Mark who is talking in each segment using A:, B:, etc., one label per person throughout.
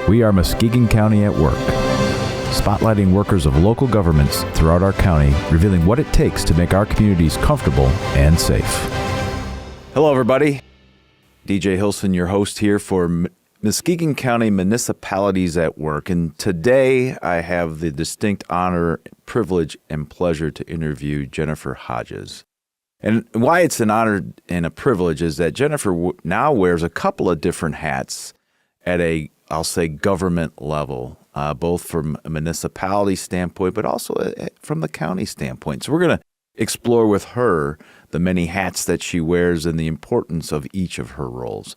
A: We are Muskegon County at Work, spotlighting workers of local governments throughout our county, revealing what it takes to make our communities comfortable and safe. Hello, everybody. DJ Hilson, your host here for Muskegon County Municipalities at Work. And today I have the distinct honor, privilege, and pleasure to interview Jennifer Hodges. And why it's an honor and a privilege is that Jennifer now wears a couple of different hats at I'll say, government level, both from a municipality standpoint, but also from the county standpoint. So we're going to explore with her the many hats that she wears and the importance of each of her roles.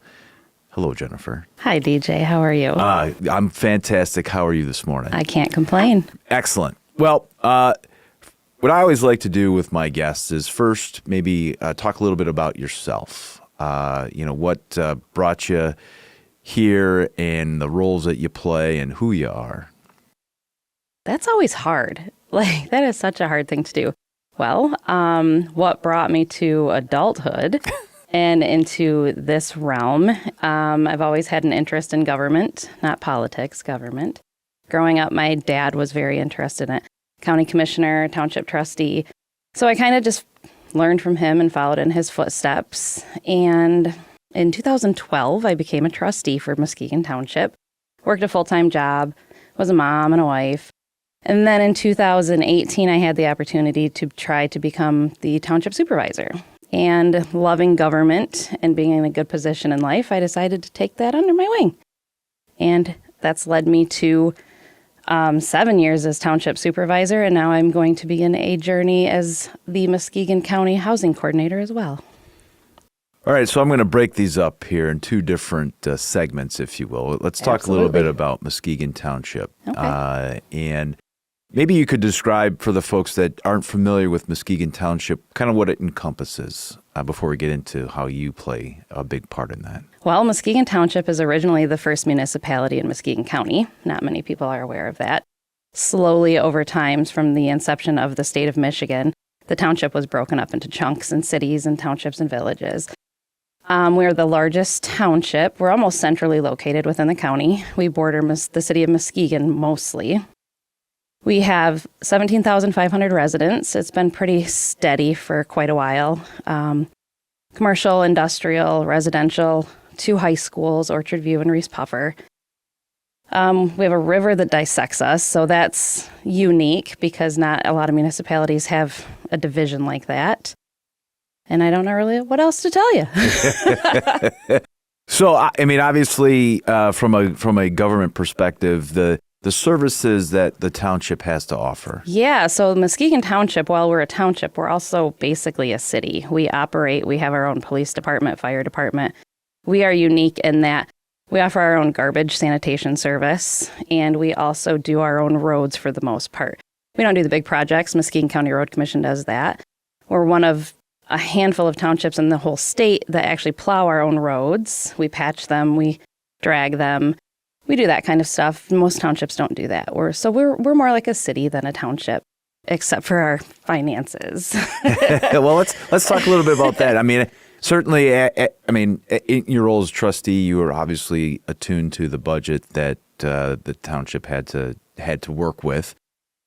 A: Hello, Jennifer.
B: Hi, DJ. How are you?
A: I'm fantastic. How are you this morning?
B: I can't complain.
A: Excellent. Well, what I always like to do with my guests is first maybe talk a little bit about yourself. What brought you here and the roles that you play and who you are.
B: That's always hard. That is such a hard thing to do. Well, what brought me to adulthood and into this realm, I've always had an interest in government, not politics, government. Growing up, my dad was very interested in it. County commissioner, township trustee. So I kind of just learned from him and followed in his footsteps. And in 2012, I became a trustee for Muskegon Township, worked a full-time job, was a mom and a wife. And then in 2018, I had the opportunity to try to become the township supervisor. And loving government and being in a good position in life, I decided to take that under my wing. And that's led me to 7 years as township supervisor, and now I'm going to begin a journey as the Muskegon County Housing Coordinator as well.
A: All right, so I'm going to break these up here in two different segments, if you will. Let's talk
B: Absolutely.
A: A little bit about Muskegon Township.
B: Okay.
A: And maybe you could describe for the folks that aren't familiar with Muskegon Township kind of what it encompasses before we get into how you play a big part in that.
B: Well, Muskegon Township is originally the first municipality in Muskegon County. Not many people are aware of that. Slowly over time, from the inception of the state of Michigan, the township was broken up into chunks and cities and townships and villages. We're the largest township. We're almost centrally located within the county. We border the city of Muskegon mostly. We have 17,500 residents. It's been pretty steady for quite a while. Commercial, industrial, residential, 2 high schools, Orchard View and Reese Puffer. We have a river that dissects us, so that's unique because not a lot of municipalities have a division like that. And I don't know really what else to tell you.
A: So, I mean, obviously, from a government perspective, the services that the township has to offer.
B: Yeah, so Muskegon Township, while we're a township, we're also basically a city. We have our own police department, fire department. We are unique in that we offer our own garbage sanitation service, and we also do our own roads for the most part. We don't do the big projects. Muskegon County Road Commission does that. We're one of a handful of townships in the whole state that actually plow our own roads. We patch them, we drag them. We do that kind of stuff. Most townships don't do that. We're more like a city than a township, except for our finances.
A: Well, let's talk a little bit about that. I mean, certainly, in your role as trustee, you were obviously attuned to the budget that the township had to work with.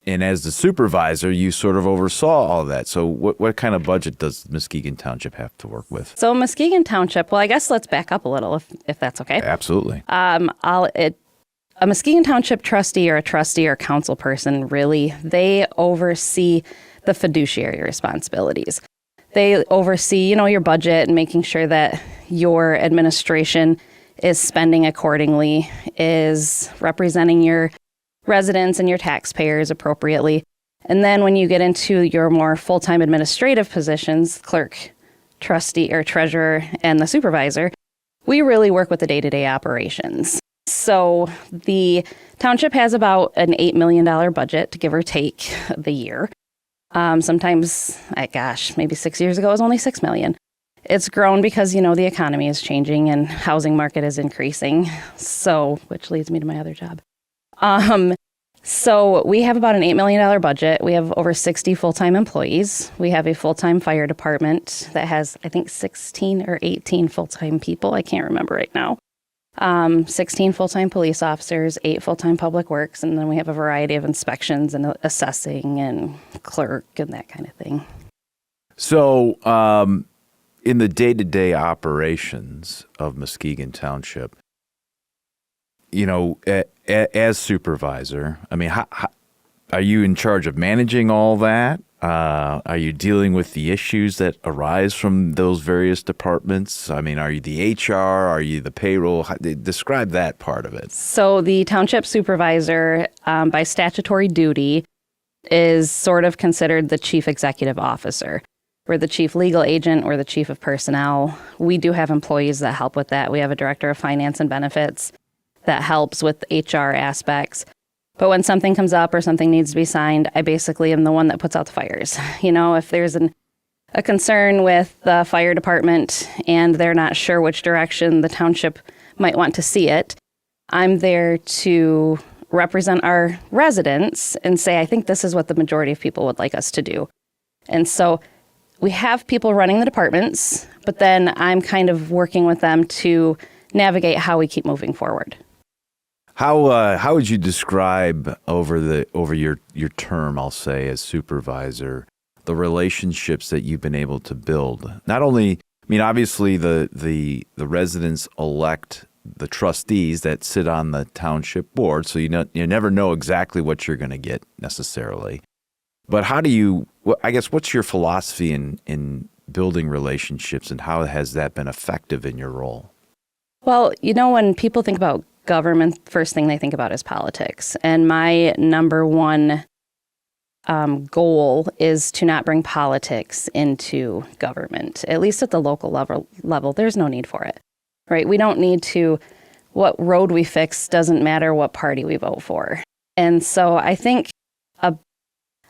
A: And as the supervisor, you sort of oversaw all that. So what kind of budget does Muskegon Township have to work with?
B: So Muskegon Township, well, I guess let's back up a little if that's okay.
A: Absolutely.
B: A Muskegon Township trustee or council person, really, they oversee the fiduciary responsibilities. They oversee, your budget and making sure that your administration is spending accordingly, is representing your residents and your taxpayers appropriately. And then when you get into your more full-time administrative positions, clerk, trustee or treasurer, and the supervisor, we really work with the day-to-day operations. So the township has about an $8 million budget, to give or take, the year. Sometimes, maybe 6 years ago, it was only $6 million. It's grown because, the economy is changing and housing market is increasing. So, which leads me to my other job. So we have about an $8 million budget. We have over 60 full-time employees. We have a full-time fire department that has, I think, 16 or 18 full-time people. I can't remember right now. 16 full-time police officers, 8 full-time public works, and then we have a variety of inspections and assessing and clerk and that kind of thing.
A: So in the day-to-day operations of Muskegon Township, as supervisor, I mean, how, are you in charge of managing all that? Are you dealing with the issues that arise from those various departments? I mean, are you the HR? Are you the payroll? Describe that part of it.
B: So the township supervisor, by statutory duty, is sort of considered the chief executive officer. We're the chief legal agent. We're the chief of personnel. We do have employees that help with that. We have a director of finance and benefits that helps with HR aspects. But when something comes up or something needs to be signed, I basically am the one that puts out the fires. If there's a concern with the fire department and they're not sure which direction the township might want to see it, I'm there to represent our residents and say, I think this is what the majority of people would like us to do. And so we have people running the departments, but then I'm kind of working with them to navigate how we keep moving forward.
A: How would you describe over your term, I'll say, as supervisor, the relationships that you've been able to build? Not only, obviously the residents elect the trustees that sit on the township board, so you never know exactly what you're going to get necessarily. But what's your philosophy in building relationships, and how has that been effective in your role?
B: Well, when people think about government, first thing they think about is politics. And my number one goal is to not bring politics into government, at least at the local level. There's no need for it, right? We don't need to, what road we fix doesn't matter what party we vote for. And so I think, I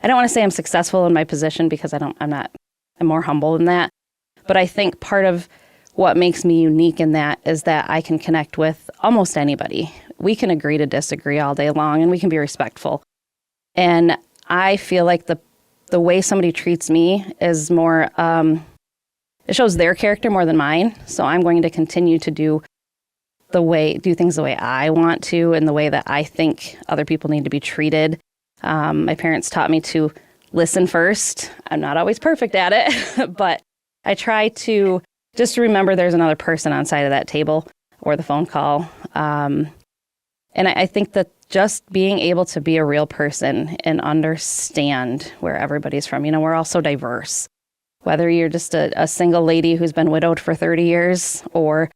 B: don't want to say I'm successful in my position because I'm more humble than that. But I think part of what makes me unique in that is that I can connect with almost anybody. We can agree to disagree all day long, and we can be respectful. And I feel like the way somebody treats me is more, it shows their character more than mine. So I'm going to continue to do things the way I want to, and the way that I think other people need to be treated. My parents taught me to listen first. I'm not always perfect at it, but I try to just remember there's another person on side of that table or the phone call. And I think that just being able to be a real person and understand where everybody's from, we're all so diverse. Whether you're just a single lady who's been widowed for 30 years or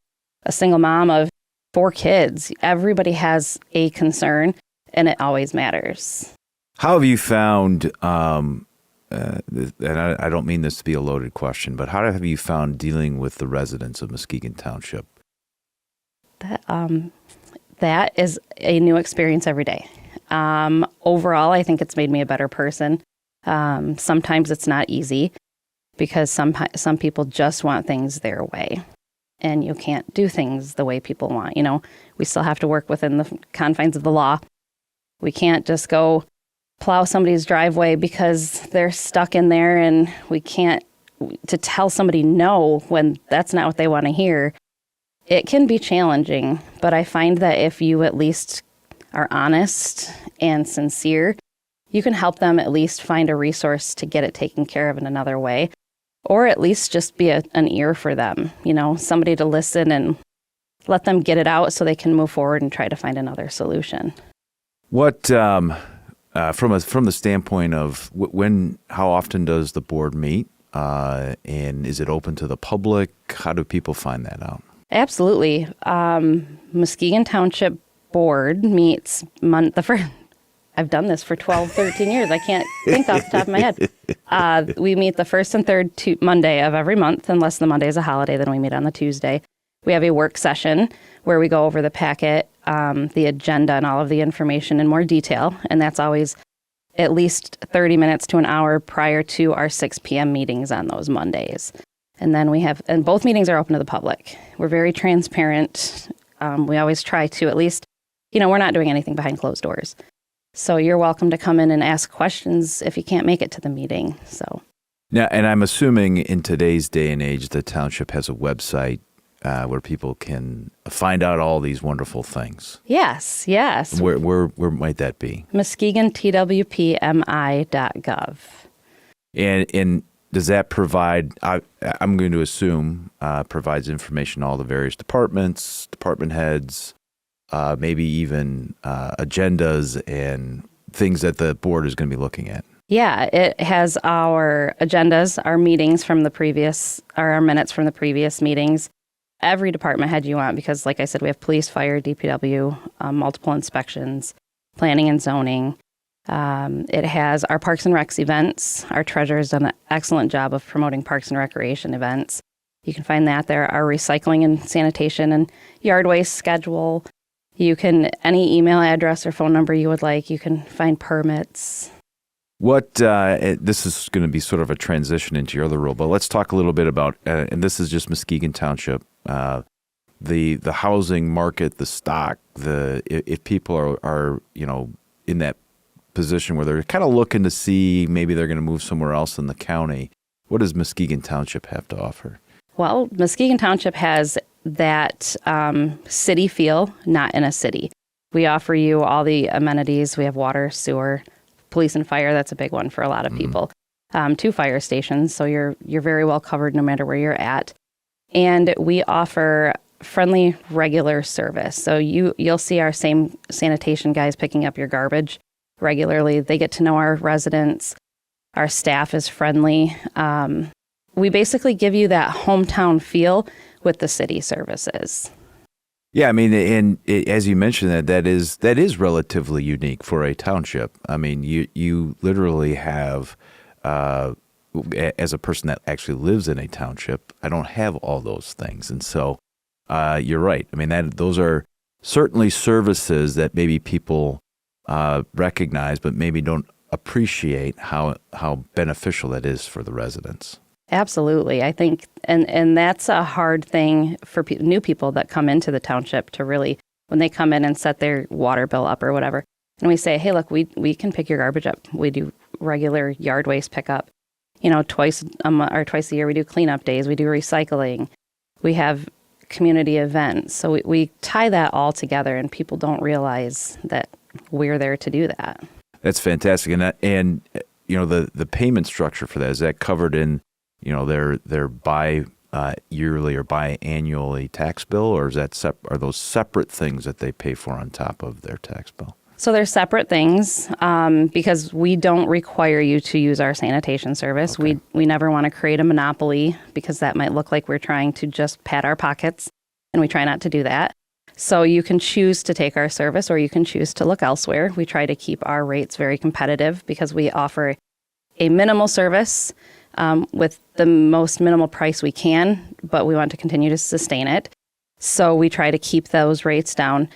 B: a single mom of 4 kids, everybody has a concern, and it always matters.
A: How have you found, and I don't mean this to be a loaded question, but how have you found dealing with the residents of Muskegon Township?
B: That is a new experience every day. Overall, I think it's made me a better person. Sometimes it's not easy because some people just want things their way, and you can't do things the way people want. We still have to work within the confines of the law. We can't just go plow somebody's driveway because they're stuck in there, and we can't to tell somebody no when that's not what they want to hear. It can be challenging, but I find that if you at least are honest and sincere, you can help them at least find a resource to get it taken care of in another way, or at least just be an ear for them, somebody to listen and let them get it out so they can move forward and try to find another solution.
A: What, from the standpoint of how often does the board meet, and is it open to the public? How do people find that out?
B: Absolutely. Muskegon Township Board meets I've done this for 12, 13 years. I can't think off the top of my head. We meet the first and third Monday of every month, unless the Monday is a holiday, then we meet on the Tuesday. We have a work session where we go over the packet, the agenda, and all of the information in more detail. And that's always at least 30 minutes to an hour prior to our 6 p.m. meetings on those Mondays. And then and both meetings are open to the public. We're very transparent. We always try to at least, we're not doing anything behind closed doors. So you're welcome to come in and ask questions if you can't make it to the meeting. So
A: now, and I'm assuming in today's day and age, the township has a website where people can find out all these wonderful things?
B: Yes.
A: Where might that be?
B: MuskegonTWPMI.gov.
A: And does that provide, I'm going to assume, provides information to all the various departments, department heads, maybe even agendas and things that the board is going to be looking at?
B: Yeah, it has our agendas, our meetings from the previous, or our minutes from the previous meetings, every department head you want, because like I said, we have police, fire, DPW, multiple inspections, planning and zoning. It has our Parks and Recs events. Our treasurer has done an excellent job of promoting Parks and Recreation events. You can find that there. Our recycling and sanitation and yard waste schedule. You can, any email address or phone number you would like, you can find permits.
A: This is going to be sort of a transition into your other role, but let's talk a little bit about, and this is just Muskegon Township, the housing market, the stock, if people are in that position where they're kind of looking to see maybe they're going to move somewhere else in the county, what does Muskegon Township have to offer?
B: Well, Muskegon Township has that city feel, not in a city. We offer you all the amenities. We have water, sewer, police and fire. That's a big one for a lot of people. 2 fire stations, so you're very well covered no matter where you're at. And we offer friendly, regular service. So you'll see our same sanitation guys picking up your garbage regularly. They get to know our residents. Our staff is friendly. We basically give you that hometown feel with the city services.
A: Yeah, I mean, and as you mentioned, that is relatively unique for a township. I mean, you literally have, as a person that actually lives in a township, I don't have all those things, and so you're right. I mean, those are certainly services that maybe people recognize, but maybe don't appreciate how beneficial that is for the residents.
B: Absolutely. I think, and that's a hard thing for new people that come into the township to really, when they come in and set their water bill up or whatever, and we say, hey, look, we can pick your garbage up. We do regular yard waste pickup. Twice a year we do cleanup days. We do recycling. We have community events. So we tie that all together, and people don't realize that we're there to do that. That's
A: fantastic. And the payment structure for that, is that covered in their yearly or biannually tax bill, or is that are those separate things that they pay for on top of their tax bill?
B: So they're separate things because we don't require you to use our sanitation service.
A: Okay.
B: We never want to create a monopoly, because that might look like we're trying to just pad our pockets, and we try not to do that. So you can choose to take our service, or you can choose to look elsewhere. We try to keep our rates very competitive because we offer a minimal service with the most minimal price we can, but we want to continue to sustain it. So we try to keep those rates down.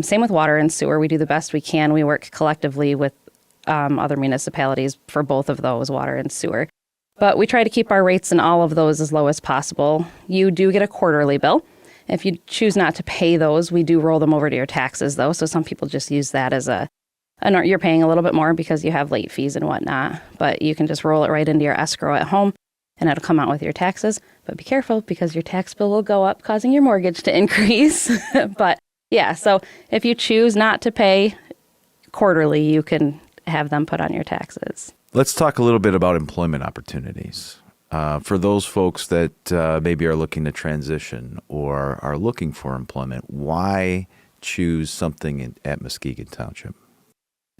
B: Same with water and sewer. We do the best we can. We work collectively with other municipalities for both of those, water and sewer. But we try to keep our rates in all of those as low as possible. You do get a quarterly bill. If you choose not to pay those, we do roll them over to your taxes, though. So some people just use that as you're paying a little bit more because you have late fees and whatnot, but you can just roll it right into your escrow at home, and it'll come out with your taxes. But be careful, because your tax bill will go up, causing your mortgage to increase. But yeah, so if you choose not to pay quarterly, you can have them put on your taxes.
A: Let's talk a little bit about employment opportunities. For those folks that maybe are looking to transition or are looking for employment, why choose something at Muskegon Township?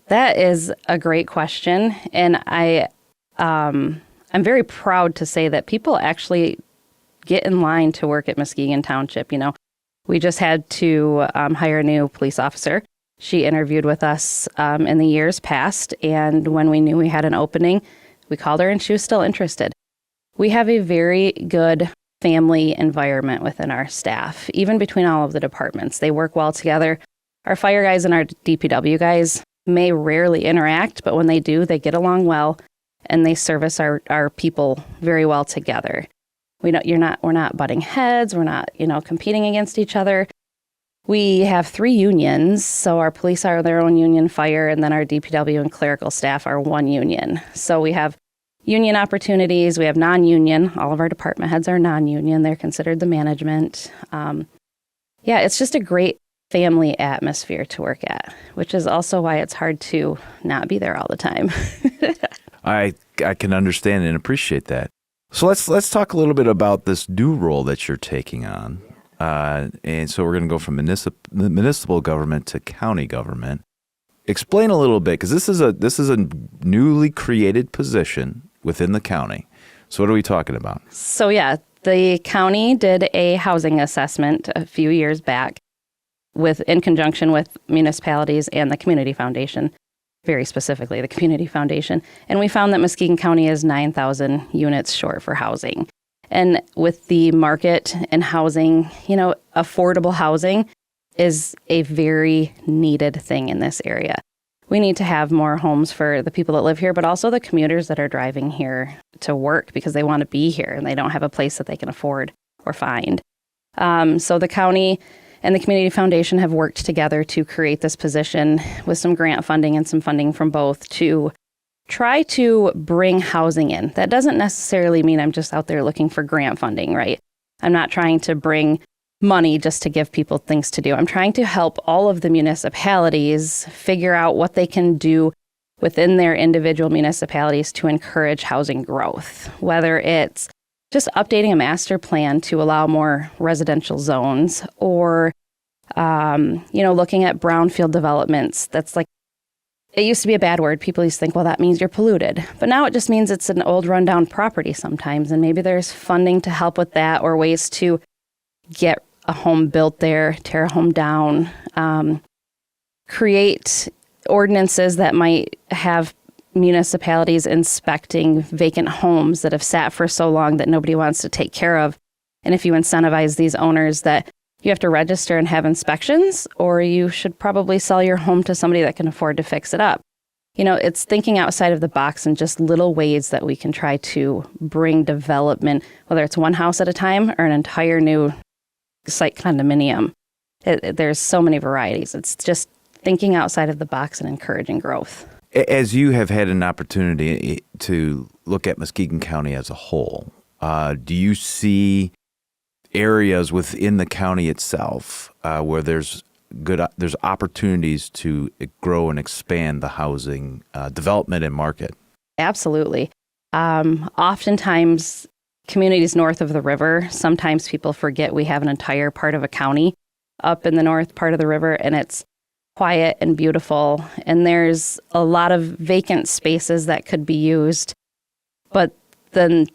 B: That is a great question, and I'm very proud to say that people actually get in line to work at Muskegon Township. We just had to hire a new police officer. She interviewed with us in the years past, and when we knew we had an opening, we called her, and she was still interested. We have a very good family environment within our staff, even between all of the departments. They work well together. Our fire guys and our DPW guys may rarely interact, but when they do, they get along well, and they service our people very well together. We're not butting heads. We're not, competing against each other. We have 3 unions, so our police are their own union, fire, and then our DPW and clerical staff are one union. So we have union opportunities. We have non-union. All of our department heads are non-union. They're considered the management. It's just a great family atmosphere to work at, which is also why it's hard to not be there all the time.
A: I can understand and appreciate that. So let's talk a little bit about this new role that you're taking on. And so we're going to go from municipal government to county government. Explain a little bit, because this is a newly created position within the county. So what are we talking about?
B: So the county did a housing assessment a few years back in conjunction with municipalities and the Community Foundation, very specifically the Community Foundation. And we found that Muskegon County is 9,000 units short for housing. And with the market and housing, affordable housing is a very needed thing in this area. We need to have more homes for the people that live here, but also the commuters that are driving here to work because they want to be here and they don't have a place that they can afford or find. So the county and the Community Foundation have worked together to create this position with some grant funding and some funding from both to try to bring housing in. That doesn't necessarily mean I'm just out there looking for grant funding, right? I'm not trying to bring money just to give people things to do. I'm trying to help all of the municipalities figure out what they can do within their individual municipalities to encourage housing growth, whether it's just updating a master plan to allow more residential zones or, looking at brownfield developments. That's like, it used to be a bad word. People used to think, well, that means you're polluted. But now it just means it's an old rundown property sometimes. And maybe there's funding to help with that or ways to get a home built there, tear a home down, create ordinances that might have municipalities inspecting vacant homes that have sat for so long that nobody wants to take care of. And if you incentivize these owners that you have to register and have inspections, or you should probably sell your home to somebody that can afford to fix it up. It's thinking outside of the box and just little ways that we can try to bring development, whether it's one house at a time or an entire new site condominium. There's so many varieties. It's just thinking outside of the box and encouraging growth.
A: As you have had an opportunity to look at Muskegon County as a whole, do you see areas within the county itself where there's opportunities to grow and expand the housing development and market? Absolutely.
B: Oftentimes, communities north of the river, sometimes people forget we have an entire part of a county up in the north part of the river, and it's quiet and beautiful. And there's a lot of vacant spaces that could be used, but then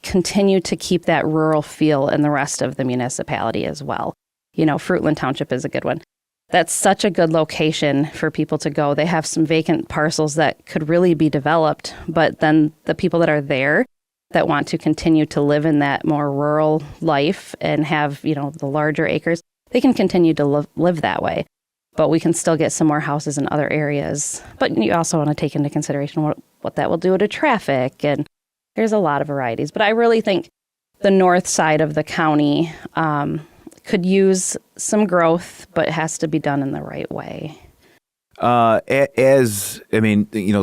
B: continue to keep that rural feel in the rest of the municipality as well. Fruitland Township is a good one. That's such a good location for people to go. They have some vacant parcels that could really be developed, but then the people that are there that want to continue to live in that more rural life and have, the larger acres, they can continue to live that way. But we can still get some more houses in other areas. But you also want to take into consideration what that will do to traffic, and there's a lot of varieties. But I really think the north side of the county could use some growth, but it has to be done in the right way.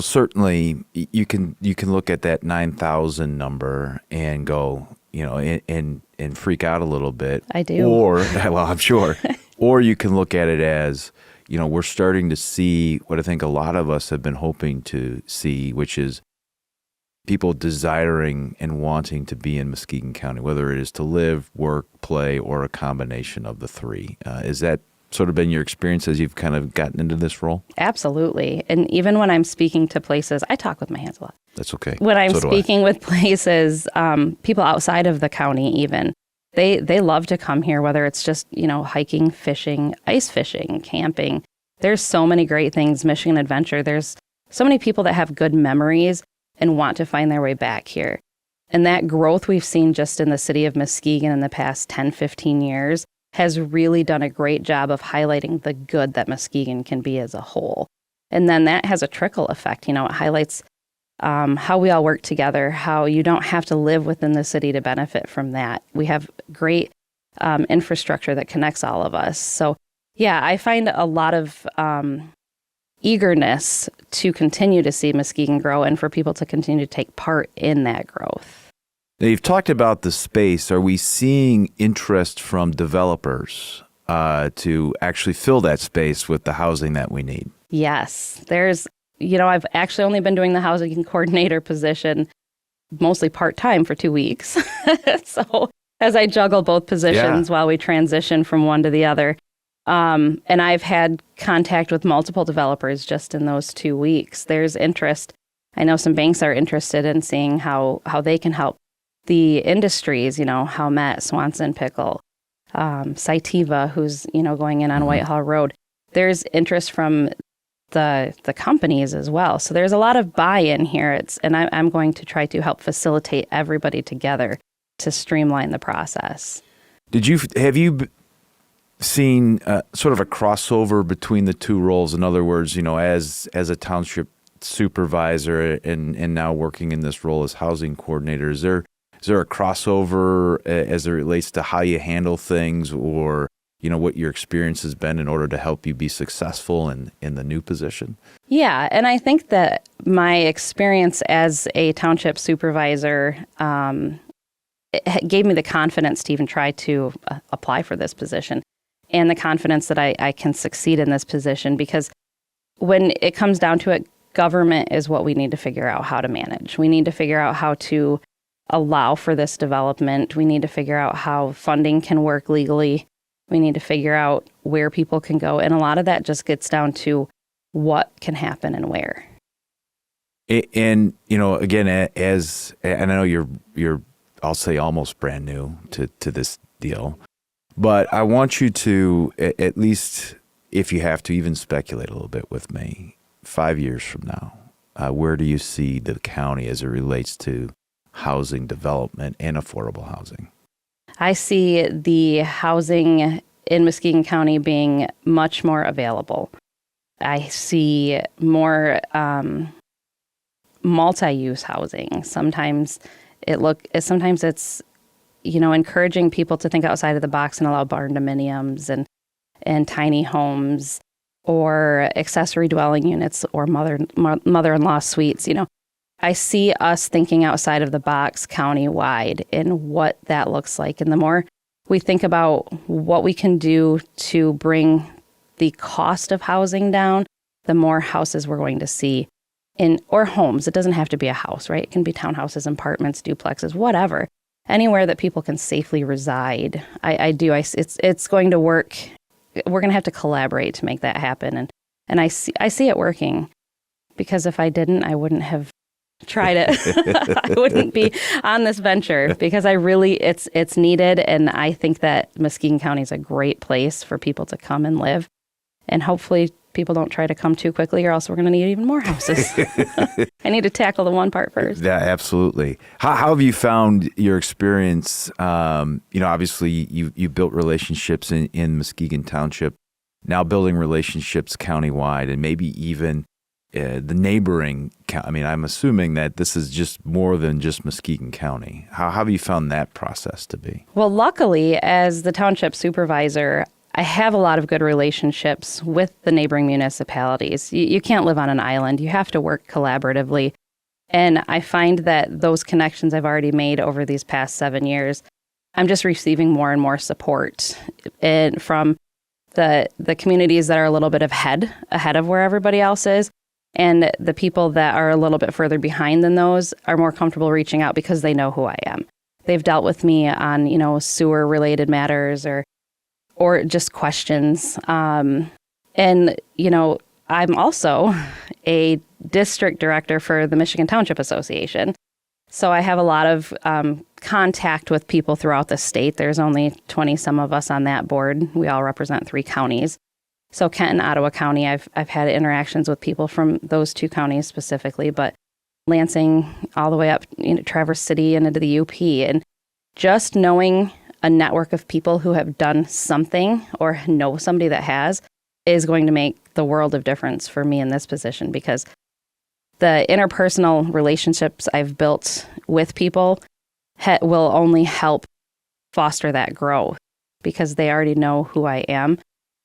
A: Certainly you can look at that 9,000 number and go, and freak out a little bit.
B: I do.
A: Or, well, I'm sure. Or you can look at it as, we're starting to see what I think a lot of us have been hoping to see, which is people desiring and wanting to be in Muskegon County, whether it is to live, work, play, or a combination of the three. Is that sort of been your experience as you've kind of gotten into this role?
B: Absolutely. And even when I'm speaking to places, I talk with my hands a lot.
A: That's okay.
B: When I'm speaking with places, people outside of the county even, they love to come here, whether it's just, hiking, fishing, ice fishing, camping. There's so many great things, Michigan Adventure. There's so many people that have good memories and want to find their way back here. And that growth we've seen just in the city of Muskegon in the past 10, 15 years has really done a great job of highlighting the good that Muskegon can be as a whole. And then that has a trickle effect. It highlights how we all work together, how you don't have to live within the city to benefit from that. We have great infrastructure that connects all of us. So, yeah, I find a lot of eagerness to continue to see Muskegon grow and for people to continue to take part in that growth.
A: Now, you've talked about the space. Are we seeing interest from developers to actually fill that space with the housing that we need?
B: Yes. I've actually only been doing the housing coordinator position mostly part-time for 2 weeks. So as I juggle both positions while we transition from one to the other. And I've had contact with multiple developers just in those 2 weeks. There's interest. I know some banks are interested in seeing how they can help the industries, Howmet, Swanson Pickle, Cytiva, who's, going in on Whitehall Road. There's interest from the companies as well. So there's a lot of buy-in here. And I'm going to try to help facilitate everybody together to streamline the process.
A: Have you seen sort of a crossover between the two roles? In other words, as a township supervisor and now working in this role as housing coordinator, is there a crossover as it relates to how you handle things, or what your experience has been in order to help you be successful in the new position?
B: Yeah, and I think that my experience as a township supervisor it gave me the confidence to even try to apply for this position, and the confidence that I can succeed in this position, because when it comes down to it, government is what we need to figure out how to manage. We need to figure out how to allow for this development. We need to figure out how funding can work legally. We need to figure out where people can go. And a lot of that just gets down to what can happen and where.
A: And, again, and I know you're I'll say almost brand new to this deal, but I want you to, at least if you have to, even speculate a little bit with me. 5 years from now, where do you see the county as it relates to housing development and affordable housing?
B: I see the housing in Muskegon County being much more available. I see more multi-use housing. Sometimes it's encouraging people to think outside of the box and allow barn dominiums and tiny homes or accessory dwelling units or mother-in-law suites. I see us thinking outside of the box countywide and what that looks like. And the more we think about what we can do to bring the cost of housing down, the more houses we're going to see or homes. It doesn't have to be a house, right? It can be townhouses, apartments, duplexes, whatever. Anywhere that people can safely reside. It's going to work. We're going to have to collaborate to make that happen. And I see it working, because if I didn't, I wouldn't have tried it. I wouldn't be on this venture, because it's needed. And I think that Muskegon County is a great place for people to come and live. And hopefully people don't try to come too quickly, or else we're going to need even more houses. I need to tackle the one part first.
A: Yeah, absolutely. How have you found your experience? Obviously you built relationships in Muskegon Township, now building relationships countywide, and maybe even the neighboring county. I mean, I'm assuming that this is just more than just Muskegon County. How have you found that process to be?
B: Well, luckily, as the township supervisor, I have a lot of good relationships with the neighboring municipalities. You can't live on an island. You have to work collaboratively. And I find that those connections I've already made over these past 7 years, I'm just receiving more and more support from the communities that are a little bit ahead of where everybody else is. And the people that are a little bit further behind than those are more comfortable reaching out because they know who I am. They've dealt with me on, sewer-related matters or just questions. I'm also a district director for the Muskegon Township Association. So I have a lot of contact with people throughout the state. There's only 20-some of us on that board. We all represent 3 counties. So Kent and Ottawa County, I've had interactions with people from those 2 counties specifically, but Lansing all the way up, Traverse City and into the UP. And just knowing a network of people who have done something or know somebody that has is going to make the world of difference for me in this position, because the interpersonal relationships I've built with people will only help foster that growth, because they already know who I am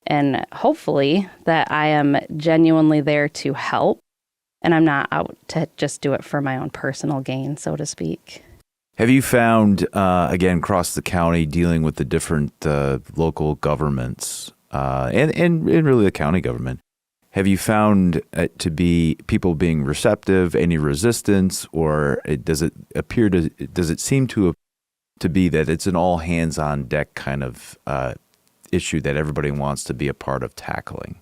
B: and hopefully that I am genuinely there to help, and I'm not out to just do it for my own personal gain, so to speak.
A: Have you found, again, across the county, dealing with the different local governments and really the county government, have you found it to be people being receptive, any resistance, or does it seem to be that it's an all hands on deck kind of issue that everybody wants to be a part of tackling?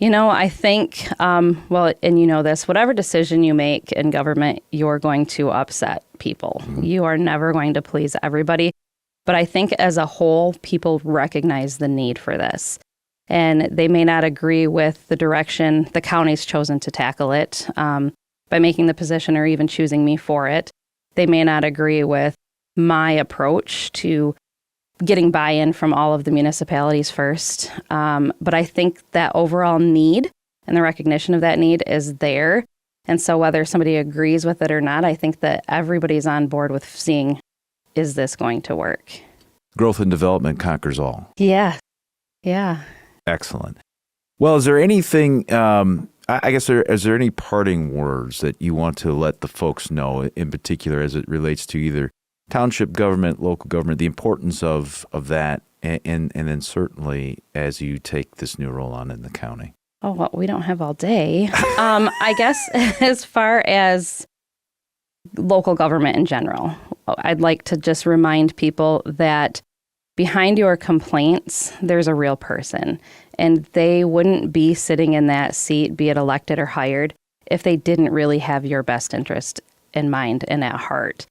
B: I think, well, and you know this, whatever decision you make in government, you're going to upset people. Mm-hmm. You are never going to please everybody. But I think as a whole, people recognize the need for this. And they may not agree with the direction the county's chosen to tackle it by making the position or even choosing me for it. They may not agree with my approach to getting buy-in from all of the municipalities first. But I think that overall need and the recognition of that need is there. And so whether somebody agrees with it or not, I think that everybody's on board with seeing, is this going to work?
A: Growth and development conquers all.
B: Yeah.
A: Excellent. Well, is there anything, is there any parting words that you want to let the folks know, in particular as it relates to either township government, local government, the importance of that, and then certainly as you take this new role on in the county?
B: Oh, well, we don't have all day. I guess as far as local government in general, I'd like to just remind people that behind your complaints, there's a real person, and they wouldn't be sitting in that seat, be it elected or hired, if they didn't really have your best interest in mind and at heart.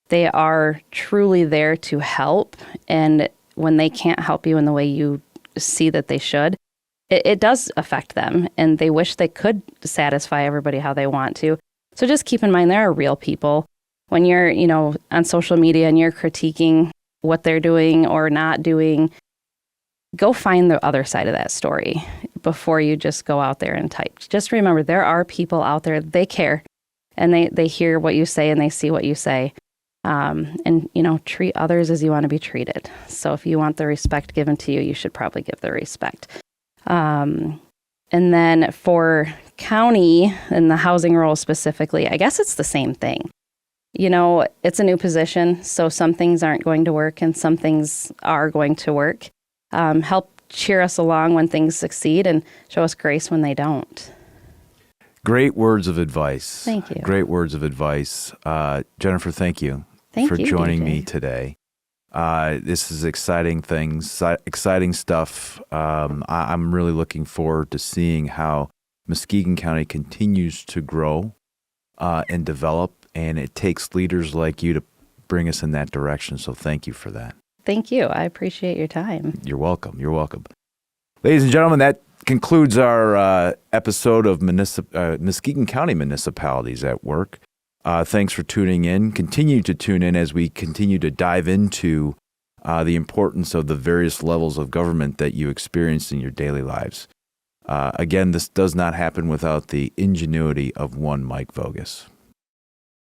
B: They are truly there to help, and when they can't help you in the way you see that they should, it does affect them, and they wish they could satisfy everybody how they want to. So just keep in mind, there are real people. When you're, on social media and you're critiquing what they're doing or not doing, go find the other side of that story before you just go out there and type. Just remember, there are people out there, they care, and they hear what you say and they see what you say. And treat others as you want to be treated. So if you want the respect given to you, you should probably give the respect. And then for county and the housing role specifically, I guess it's the same thing. It's a new position, so some things aren't going to work and some things are going to work. Help cheer us along when things succeed and show us grace when they don't.
A: Great words of advice.
B: Thank you.
A: Great words of advice. Jennifer, thank you for joining me today. This is exciting things, exciting stuff. I'm really looking forward to seeing how Muskegon County continues to grow and develop, and it takes leaders like you to bring us in that direction. So thank you for that.
B: Thank you. I appreciate your time.
A: You're welcome. Ladies and gentlemen, that concludes our episode of Muskegon County Municipalities at Work. Thanks for tuning in. Continue to tune in as we continue to dive into the importance of the various levels of government that you experience in your daily lives. Again, this does not happen without the ingenuity of one Mike Vogus.